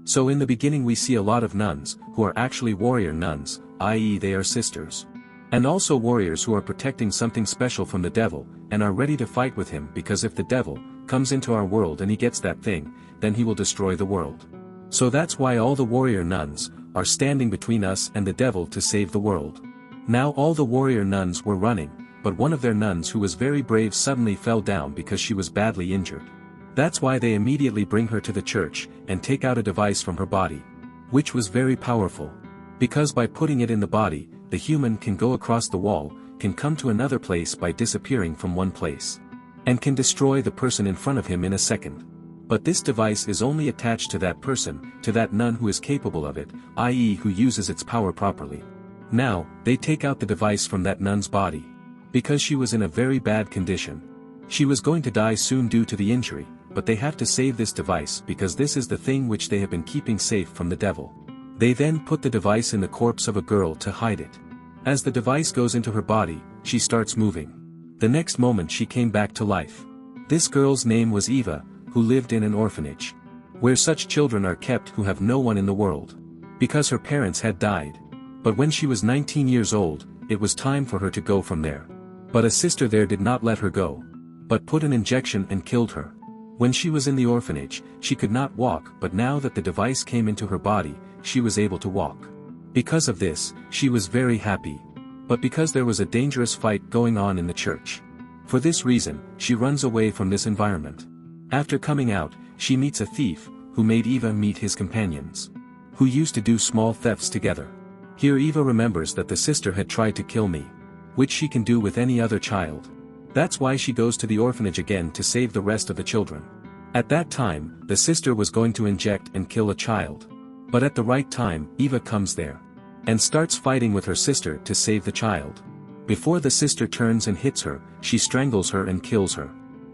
So in the beginning we see a lot of nuns, who are actually warrior nuns, i.e. they are sisters. And also warriors who are protecting something special from the devil, and are ready to fight with him because if the devil comes into our world and he gets that thing, then he will destroy the world. So that's why all the warrior nuns are standing between us and the devil to save the world. Now all the warrior nuns were running, but one of their nuns who was very brave suddenly fell down because she was badly injured. That's why they immediately bring her to the church and take out a device from her body, which was very powerful. Because by putting it in the body, the human can go across the wall, can come to another place by disappearing from one place, and can destroy the person in front of him in a second. But this device is only attached to that person, to that nun who is capable of it, i.e. who uses its power properly. Now, they take out the device from that nun's body. Because she was in a very bad condition. She was going to die soon due to the injury, but they have to save this device because this is the thing which they have been keeping safe from the devil. They then put the device in the corpse of a girl to hide it. As the device goes into her body, she starts moving. The next moment she came back to life. This girl's name was Eva, who lived in an orphanage, where such children are kept who have no one in the world, because her parents had died. But when she was 19 years old, it was time for her to go from there. But a sister there did not let her go, but put an injection and killed her. When she was in the orphanage, she could not walk, but now that the device came into her body, she was able to walk. Because of this, she was very happy. But because there was a dangerous fight going on in the church. For this reason, she runs away from this environment. After coming out, she meets a thief, who made Eva meet his companions, who used to do small thefts together. Here Eva remembers that the sister had tried to kill me, which she can do with any other child. That's why she goes to the orphanage again to save the rest of the children. At that time, the sister was going to inject and kill a child. But at the right time, Eva comes there, and starts fighting with her sister to save the child. Before the sister turns and hits her, she strangles her and kills her.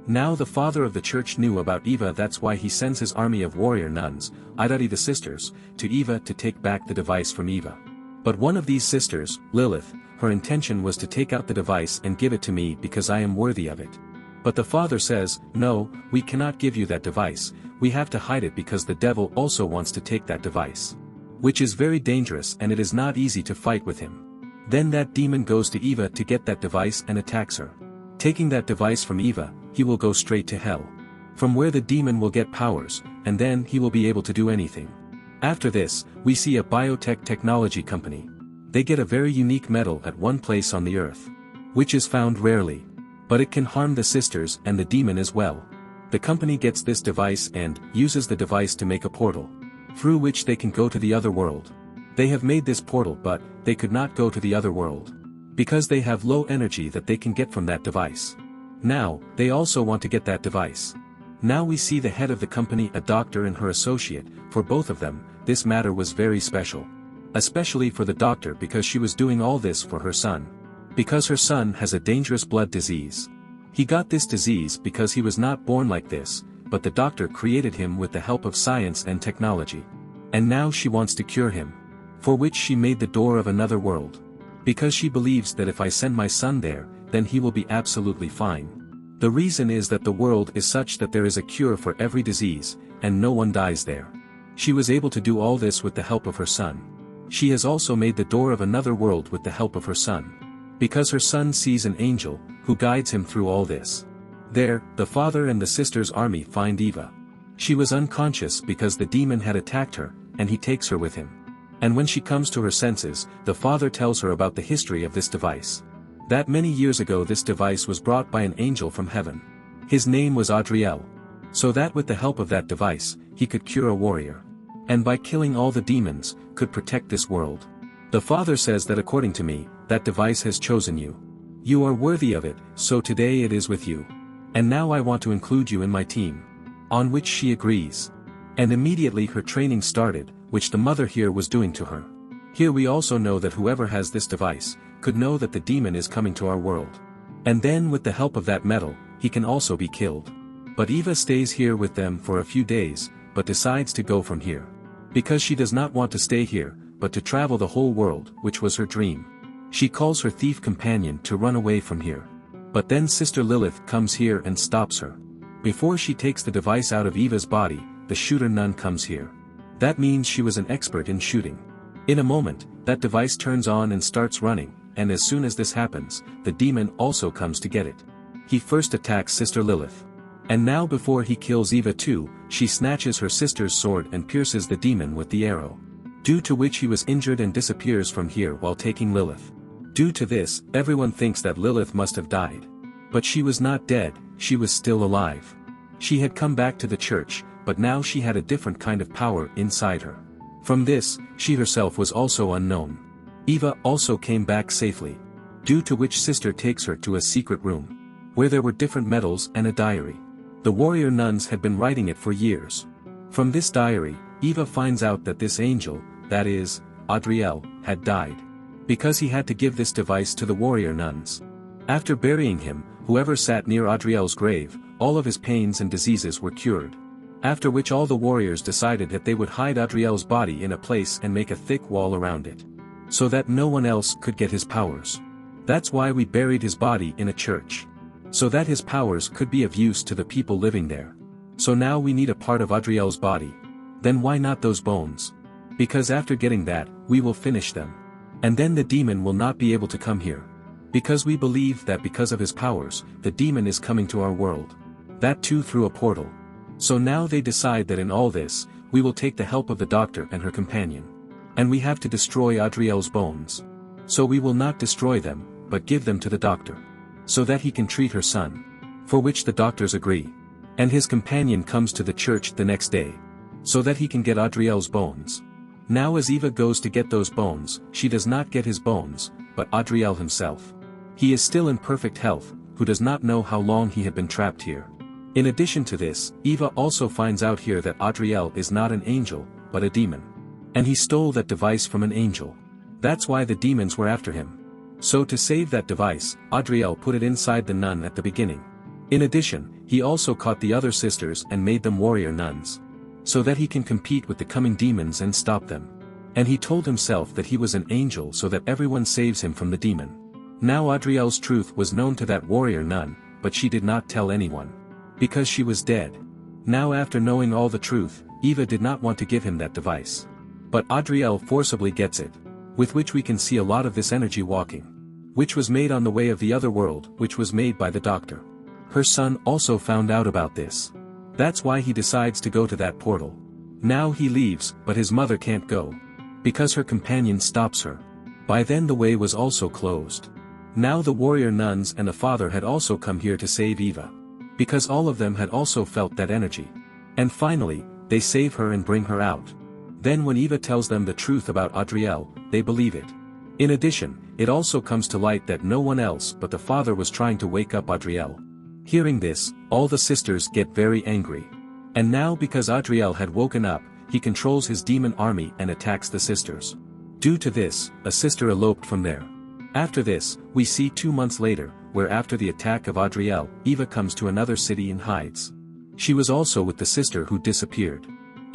Now the father of the church knew about Eva, that's why he sends his army of warrior nuns, i.e. the sisters, to Eva to take back the device from Eva. But one of these sisters, Lilith, her intention was to take out the device and give it to me because I am worthy of it. But the father says, no, we cannot give you that device, we have to hide it because the devil also wants to take that device. Which is very dangerous and it is not easy to fight with him. Then that demon goes to Eva to get that device and attacks her. Taking that device from Eva, he will go straight to hell, from where the demon will get powers, and then he will be able to do anything. After this, we see a biotech technology company. They get a very unique metal at one place on the earth, which is found rarely. But it can harm the sisters and the demon as well. The company gets this device and uses the device to make a portal, through which they can go to the other world. They have made this portal but they could not go to the other world, because they have low energy that they can get from that device. Now, they also want to get that device. Now we see the head of the company, a doctor and her associate. For both of them, this matter was very special. Especially for the doctor because she was doing all this for her son. Because her son has a dangerous blood disease. He got this disease because he was not born like this, but the doctor created him with the help of science and technology. And now she wants to cure him. For which she made the door of another world. Because she believes that if I send my son there, then he will be absolutely fine. The reason is that the world is such that there is a cure for every disease, and no one dies there. She was able to do all this with the help of her son. She has also made the door of another world with the help of her son. Because her son sees an angel, who guides him through all this. There, the father and the sister's army find Eva. She was unconscious because the demon had attacked her, and he takes her with him. And when she comes to her senses, the father tells her about the history of this device. That many years ago this device was brought by an angel from heaven. His name was Adriel. So that with the help of that device, he could cure a warrior. And by killing all the demons, could protect this world. The father says that according to me, that device has chosen you. You are worthy of it, so today it is with you. And now I want to include you in my team. On which she agrees. And immediately her training started, which the mother here was doing to her. Here we also know that whoever has this device, could know that the demon is coming to our world. And then with the help of that metal, he can also be killed. But Eva stays here with them for a few days, but decides to go from here. Because she does not want to stay here, but to travel the whole world, which was her dream. She calls her thief companion to run away from here. But then Sister Lilith comes here and stops her. Before she takes the device out of Eva's body, the shooter nun comes here. That means she was an expert in shooting. In a moment, that device turns on and starts running, and as soon as this happens, the demon also comes to get it. He first attacks Sister Lilith. And now before he kills Eva too, she snatches her sister's sword and pierces the demon with the arrow. Due to which he was injured and disappears from here while taking Lilith. Due to this, everyone thinks that Lilith must have died. But she was not dead, she was still alive. She had come back to the church, but now she had a different kind of power inside her. From this, she herself was also unknown. Eva also came back safely. Due to which sister takes her to a secret room. Where there were different medals and a diary. The warrior nuns had been writing it for years. From this diary, Eva finds out that this angel, that is, Adriel, had died. Because he had to give this device to the warrior nuns. After burying him, whoever sat near Adriel's grave, all of his pains and diseases were cured. After which all the warriors decided that they would hide Adriel's body in a place and make a thick wall around it. So that no one else could get his powers. That's why we buried his body in a church. So that his powers could be of use to the people living there. So now we need a part of Adriel's body. Then why not those bones? Because after getting that, we will finish them. And then the demon will not be able to come here. Because we believe that because of his powers, the demon is coming to our world. That too through a portal. So now they decide that in all this, we will take the help of the doctor and her companion. And we have to destroy Adriel's bones. So we will not destroy them, but give them to the doctor. So that he can treat her son. For which the doctors agree. And his companion comes to the church the next day. So that he can get Adriel's bones. Now as Eva goes to get those bones, she does not get his bones, but Adriel himself. He is still in perfect health, who does not know how long he had been trapped here. In addition to this, Eva also finds out here that Adriel is not an angel, but a demon. And he stole that device from an angel. That's why the demons were after him. So to save that device, Adriel put it inside the nun at the beginning. In addition, he also caught the other sisters and made them warrior nuns. So that he can compete with the coming demons and stop them. And he told himself that he was an angel so that everyone saves him from the demon. Now Adriel's truth was known to that warrior nun, but she did not tell anyone. Because she was dead. Now after knowing all the truth, Eva did not want to give him that device. But Adriel forcibly gets it. With which we can see a lot of this energy walking. Which was made on the way of the other world, which was made by the doctor. Her son also found out about this. That's why he decides to go to that portal. Now he leaves, but his mother can't go. Because her companion stops her. By then the way was also closed. Now the warrior nuns and the father had also come here to save Eva. Because all of them had also felt that energy. And finally, they save her and bring her out. Then when Eva tells them the truth about Adriel, they believe it. In addition, it also comes to light that no one else but the father was trying to wake up Adriel. Hearing this, all the sisters get very angry. And now because Adriel had woken up, he controls his demon army and attacks the sisters. Due to this, a sister eloped from there. After this, we see 2 months later, where after the attack of Adriel, Eva comes to another city and hides. She was also with the sister who disappeared.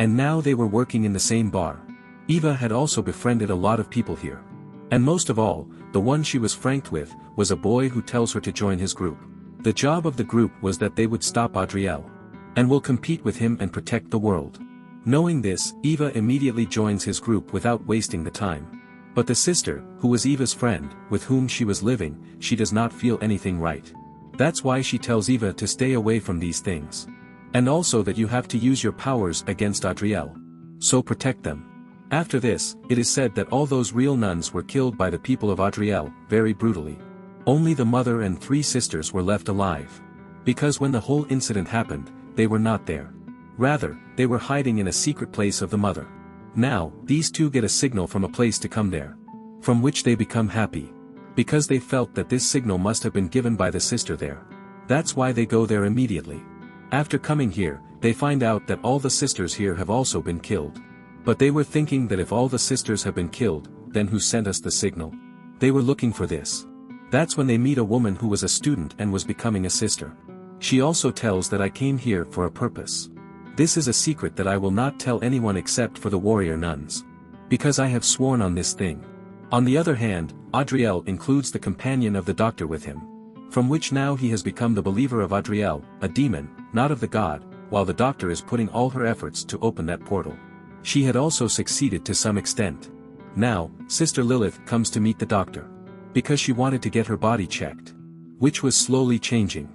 And now they were working in the same bar. Eva had also befriended a lot of people here. And most of all, the one she was franked with, was a boy who tells her to join his group. The job of the group was that they would stop Adriel. And will compete with him and protect the world. Knowing this, Eva immediately joins his group without wasting the time. But the sister, who was Eva's friend, with whom she was living, she does not feel anything right. That's why she tells Eva to stay away from these things. And also that you have to use your powers against Adriel. So protect them. After this, it is said that all those real nuns were killed by the people of Adriel, very brutally. Only the mother and 3 sisters were left alive. Because when the whole incident happened, they were not there. Rather, they were hiding in a secret place of the mother. Now, these 2 get a signal from a place to come there. From which they become happy. Because they felt that this signal must have been given by the sister there. That's why they go there immediately. After coming here, they find out that all the sisters here have also been killed. But they were thinking that if all the sisters have been killed, then who sent us the signal? They were looking for this. That's when they meet a woman who was a student and was becoming a sister. She also tells that I came here for a purpose. This is a secret that I will not tell anyone except for the warrior nuns. Because I have sworn on this thing. On the other hand, Adriel includes the companion of the doctor with him. From which now he has become the believer of Adriel, a demon, not of the god, while the doctor is putting all her efforts to open that portal. She had also succeeded to some extent. Now, Sister Lilith comes to meet the doctor. Because she wanted to get her body checked. Which was slowly changing.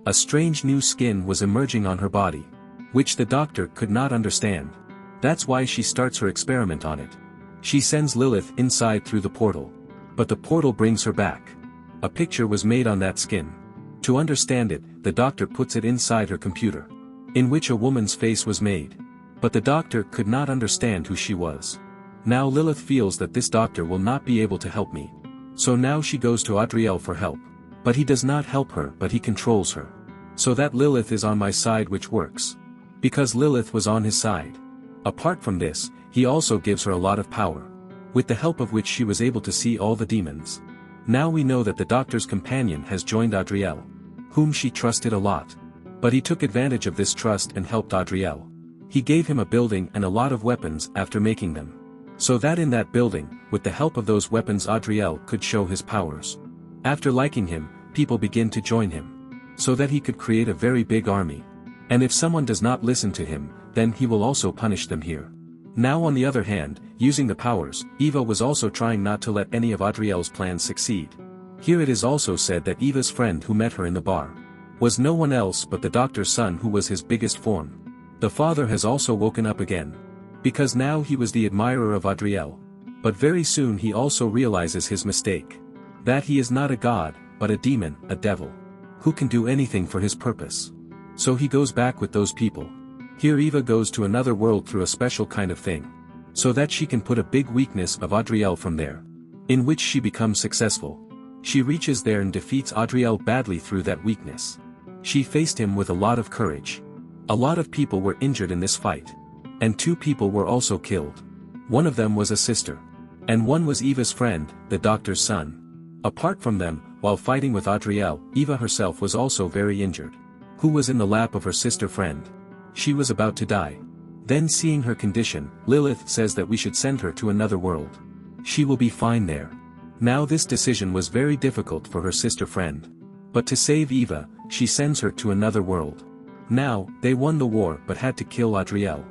A strange new skin was emerging on her body. Which the doctor could not understand. That's why she starts her experiment on it. She sends Lilith inside through the portal. But the portal brings her back. A picture was made on that skin. To understand it, the doctor puts it inside her computer. In which a woman's face was made. But the doctor could not understand who she was. Now Lilith feels that this doctor will not be able to help me. So now she goes to Adriel for help. But he does not help her, but he controls her. So that Lilith is on my side, which works. Because Lilith was on his side. Apart from this, he also gives her a lot of power. With the help of which she was able to see all the demons. Now we know that the doctor's companion has joined Adriel. Whom she trusted a lot. But he took advantage of this trust and helped Adriel. He gave him a building and a lot of weapons after making them. So that in that building, with the help of those weapons, Adriel could show his powers. After liking him, people begin to join him. So that he could create a very big army. And if someone does not listen to him, then he will also punish them here. Now on the other hand, using the powers, Eva was also trying not to let any of Adriel's plans succeed. Here it is also said that Eva's friend who met her in the bar was no one else but the doctor's son, who was his biggest form. The father has also woken up again. Because now he was the admirer of Adriel. But very soon he also realizes his mistake. That he is not a god, but a demon, a devil. Who can do anything for his purpose. So he goes back with those people. Here Eva goes to another world through a special kind of thing. So that she can put a big weakness of Adriel from there. In which she becomes successful. She reaches there and defeats Adriel badly through that weakness. She faced him with a lot of courage. A lot of people were injured in this fight. And 2 people were also killed. One of them was a sister. And one was Eva's friend, the doctor's son. Apart from them, while fighting with Adriel, Eva herself was also very injured. Who was in the lap of her sister friend. She was about to die. Then seeing her condition, Lilith says that we should send her to another world. She will be fine there. Now this decision was very difficult for her sister friend. But to save Eva, she sends her to another world. Now, they won the war but had to kill Adriel.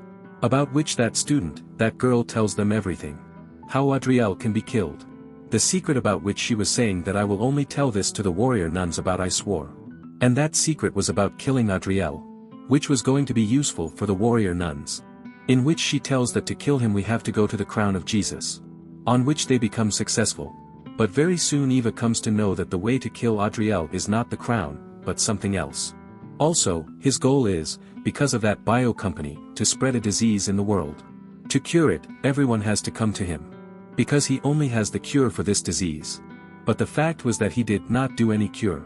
About which that student, that girl tells them everything. How Adriel can be killed. The secret about which she was saying that I will only tell this to the warrior nuns about, I swore. And that secret was about killing Adriel. Which was going to be useful for the warrior nuns. In which she tells that to kill him we have to go to the crown of Jesus. On which they become successful. But very soon Eva comes to know that the way to kill Adriel is not the crown, but something else. Also, his goal is, because of that bio company, to spread a disease in the world. To cure it, everyone has to come to him. Because he only has the cure for this disease. But the fact was that he did not do any cure.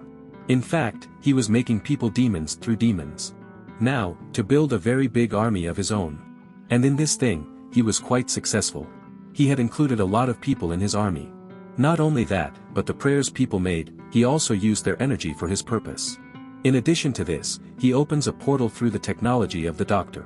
In fact, he was making people demons through demons. Now, to build a very big army of his own. And in this thing, he was quite successful. He had included a lot of people in his army. Not only that, but the prayers people made, he also used their energy for his purpose. In addition to this, he opens a portal through the technology of the doctor.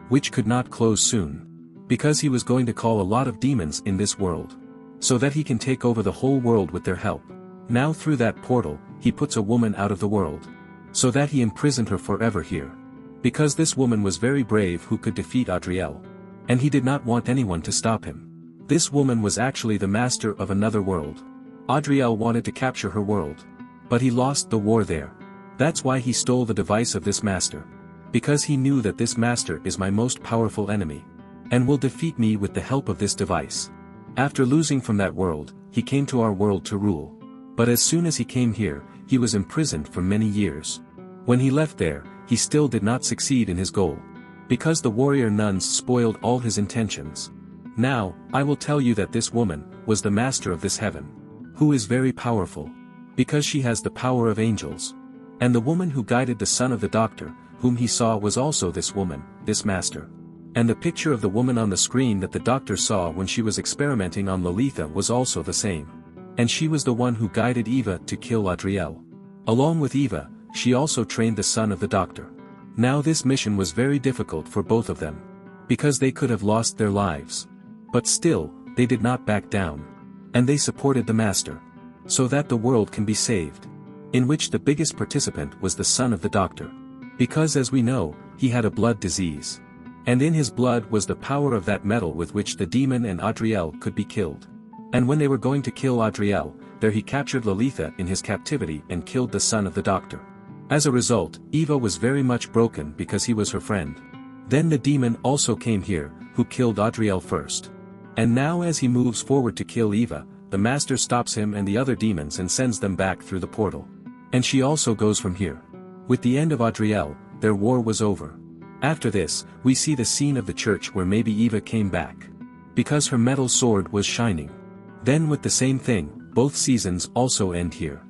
Which could not close soon. Because he was going to call a lot of demons in this world. So that he can take over the whole world with their help. Now through that portal, he puts a woman out of the world. So that he imprisoned her forever here. Because this woman was very brave who could defeat Adriel. And he did not want anyone to stop him. This woman was actually the master of another world. Adriel wanted to capture her world. But he lost the war there. That's why he stole the device of this master. Because he knew that this master is my most powerful enemy. And will defeat me with the help of this device. After losing from that world, he came to our world to rule. But as soon as he came here, he was imprisoned for many years. When he left there, he still did not succeed in his goal. Because the warrior nuns spoiled all his intentions. Now, I will tell you that this woman was the master of this heaven. Who is very powerful. Because she has the power of angels. And the woman who guided the son of the doctor, whom he saw, was also this woman, this master. And the picture of the woman on the screen that the doctor saw when she was experimenting on Lolitha was also the same. And she was the one who guided Eva to kill Adriel. Along with Eva, she also trained the son of the doctor. Now this mission was very difficult for both of them. Because they could have lost their lives. But still, they did not back down. And they supported the master. So that the world can be saved. In which the biggest participant was the son of the doctor. Because as we know, he had a blood disease. And in his blood was the power of that metal with which the demon and Adriel could be killed. And when they were going to kill Adriel, there he captured Lalitha in his captivity and killed the son of the doctor. As a result, Eva was very much broken because he was her friend. Then the demon also came here, who killed Adriel first. And now as he moves forward to kill Eva, the master stops him and the other demons and sends them back through the portal. And she also goes from here. With the end of Adriel, their war was over. After this, we see the scene of the church where maybe Eva came back. Because her metal sword was shining. Then with the same thing, both seasons also end here.